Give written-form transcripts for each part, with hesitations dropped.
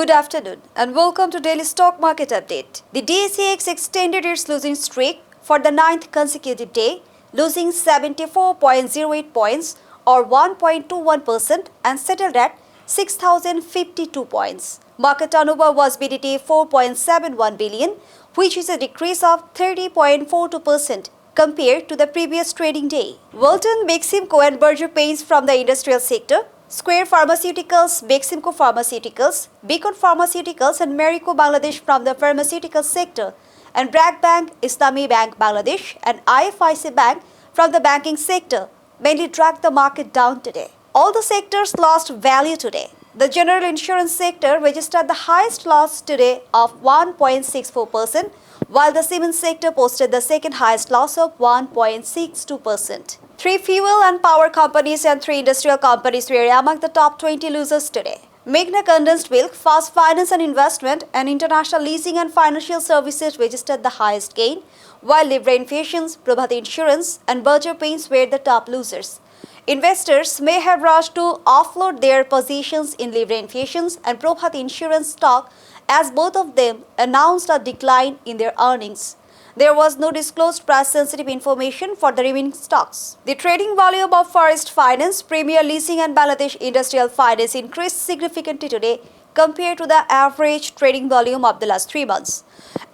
Good afternoon and welcome to Daily Stock Market Update. The DACX extended its losing streak for the 9th consecutive day, losing 74.08 points or 1.21% and settled at 6,052 points. Market turnover was BDT 4.71 billion, which is a decrease of 30.42% compared to the previous trading day. Walton, Beximco and Berger Paints from the industrial sector, Square Pharmaceuticals, Beximco Pharmaceuticals, Beacon Pharmaceuticals and Marico Bangladesh from the pharmaceutical sector, and Bragg Bank, Islami Bank Bangladesh and IFIC Bank from the banking sector mainly dragged the market down today. All the sectors lost value today. The general insurance sector registered the highest loss today of 1.64%, while the cement sector posted the second highest loss of 1.62%. 3 fuel and power companies and 3 industrial companies were among the top 20 losers today. Meghna Condensed Milk, Fast Finance and Investment, and International Leasing and Financial Services registered the highest gain, while Livre Infusions, Prabhati Insurance, and Berger Paints were the top losers. Investors may have rushed to offload their positions in Livre Infusions and Prabhati Insurance stock as both of them announced a decline in their earnings. There was no disclosed price-sensitive information for the remaining stocks. The trading volume of Forest Finance, Premier Leasing and Bangladesh Industrial Finance increased significantly today compared to the average trading volume of the last 3 months.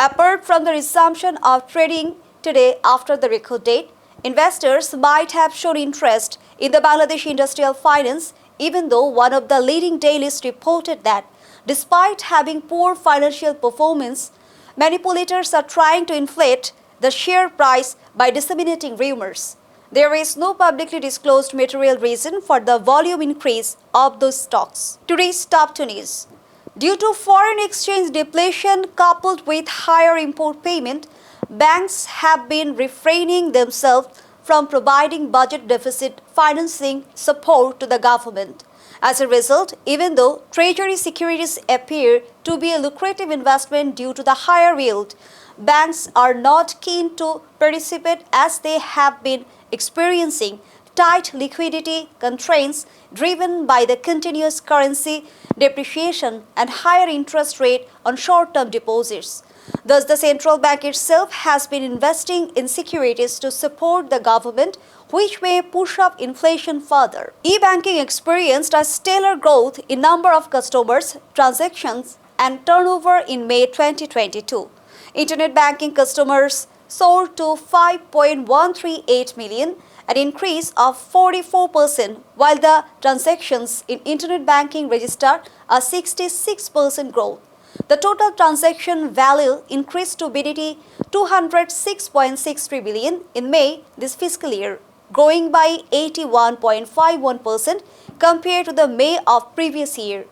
Apart from the resumption of trading today after the record date, investors might have shown interest in the Bangladesh Industrial Finance, even though one of the leading dailies reported that despite having poor financial performance, manipulators are trying to inflate the share price by disseminating rumors. There is no publicly disclosed material reason for the volume increase of those stocks. Today's top 2 news. Due to foreign exchange depletion coupled with higher import payment, banks have been refraining themselves from providing budget deficit financing support to the government. As a result, even though treasury securities appear to be a lucrative investment due to the higher yield, banks are not keen to participate as they have been experiencing tight liquidity constraints driven by the continuous currency depreciation and higher interest rate on short-term deposits. Thus, the central bank itself has been investing in securities to support the government, which may push up inflation further. E-banking experienced a stellar growth in number of customers, transactions, and turnover in May 2022. Internet banking customers soared to 5.138 million, an increase of 44%, while the transactions in internet banking registered a 66% growth. The total transaction value increased to BDT 206.63 billion in May this fiscal year, growing by 81.51% compared to the May of previous year.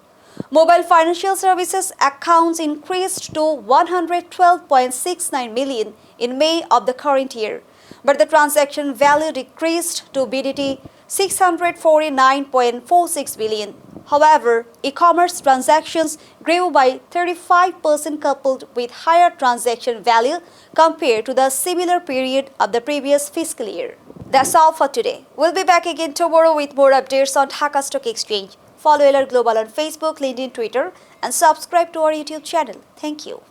Mobile financial services accounts increased to 112.69 million in May of the current year, but the transaction value decreased to BDT 649.46 billion. However, e-commerce transactions grew by 35% coupled with higher transaction value compared to the similar period of the previous fiscal year. That's all for today. We'll be back again tomorrow with more updates on Dhaka Stock Exchange. Follow LR Global on Facebook, LinkedIn, Twitter and subscribe to our YouTube channel. Thank you.